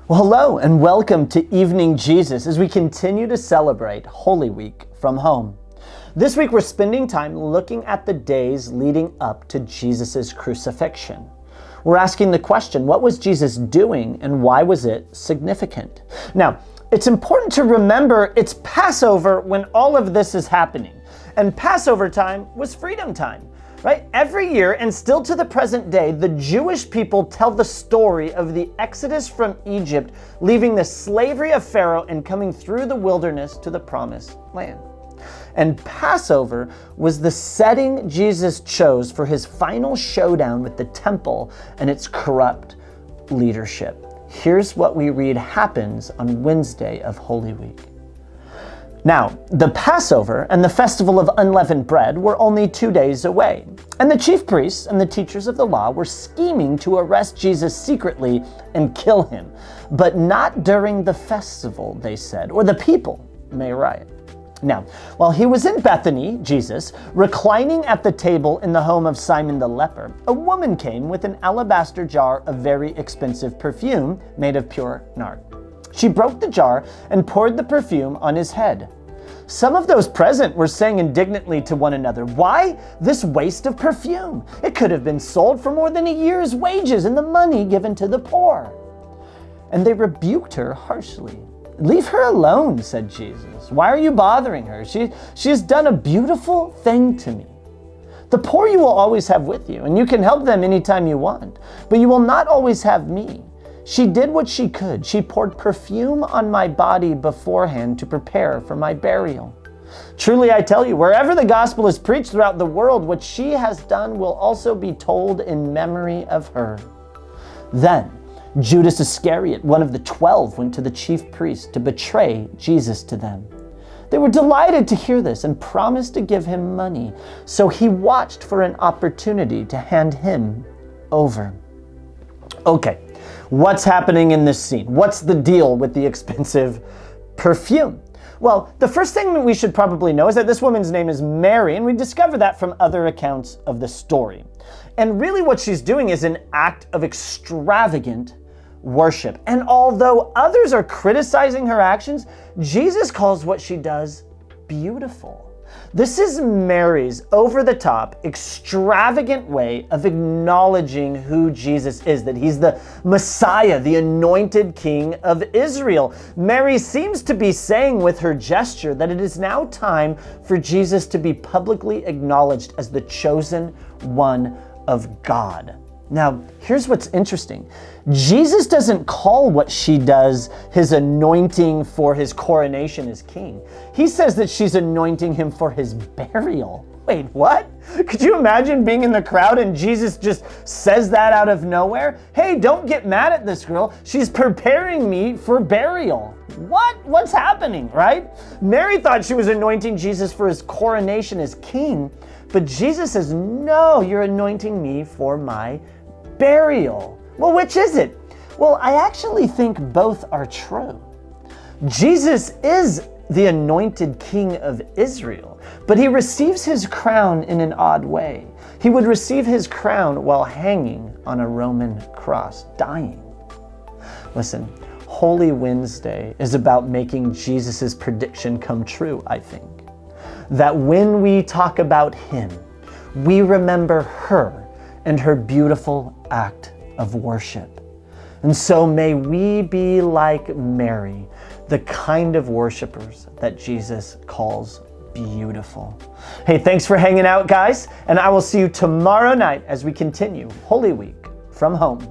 Well, hello and welcome to Evening Jesus as we continue to celebrate Holy Week from home. This week we're spending time looking at the days leading up to Jesus' crucifixion. We're asking the question, what was Jesus doing and why was it significant? Now, it's important to remember it's Passover when all of this is happening. And Passover time was freedom time. Right? Every year, and still to the present day, the Jewish people tell the story of the exodus from Egypt, leaving the slavery of Pharaoh and coming through the wilderness to the promised land. And Passover was the setting Jesus chose for his final showdown with the temple and its corrupt leadership. Here's what we read happens on Wednesday of Holy Week. Now, the Passover and the Festival of Unleavened Bread were only 2 days away, and the chief priests and the teachers of the law were scheming to arrest Jesus secretly and kill him, but not during the festival, they said, or the people may riot. Now, while he was in Bethany, Jesus, reclining at the table in the home of Simon the leper, a woman came with an alabaster jar of very expensive perfume made of pure nard. She broke the jar and poured the perfume on his head. Some of those present were saying indignantly to one another, "Why this waste of perfume? It could have been sold for more than a year's wages and the money given to the poor." And they rebuked her harshly. "Leave her alone," said Jesus. "Why are you bothering her? She has done a beautiful thing to me. The poor you will always have with you, and you can help them anytime you want, but you will not always have me. She did what she could. She poured perfume on my body beforehand to prepare for my burial. Truly I tell you, wherever the gospel is preached throughout the world, what she has done will also be told in memory of her." Then Judas Iscariot, one of the 12, went to the chief priests to betray Jesus to them. They were delighted to hear this and promised to give him money. So he watched for an opportunity to hand him over. Okay. What's happening in this scene? What's the deal with the expensive perfume? Well, the first thing that we should probably know is that this woman's name is Mary, and we discover that from other accounts of the story. And really what she's doing is an act of extravagant worship. And although others are criticizing her actions, Jesus calls what she does beautiful. This is Mary's over-the-top, extravagant way of acknowledging who Jesus is, that he's the Messiah, the anointed King of Israel. Mary seems to be saying with her gesture that it is now time for Jesus to be publicly acknowledged as the chosen one of God. Now, here's what's interesting. Jesus doesn't call what she does his anointing for his coronation as king. He says that she's anointing him for his burial. Wait, what? Could you imagine being in the crowd and Jesus just says that out of nowhere? "Hey, don't get mad at this girl. She's preparing me for burial." What? What's happening, right? Mary thought she was anointing Jesus for his coronation as king, but Jesus says, "No, you're anointing me for my burial." Well, which is it? Well, I actually think both are true. Jesus is the anointed King of Israel, but he receives his crown in an odd way. He would receive his crown while hanging on a Roman cross, dying. Listen, Holy Wednesday is about making Jesus' prediction come true, I think. That when we talk about him, we remember her and her beautiful act of worship. And so may we be like Mary, the kind of worshipers that Jesus calls beautiful. Hey, thanks for hanging out, guys, and I will see you tomorrow night as we continue Holy Week from home.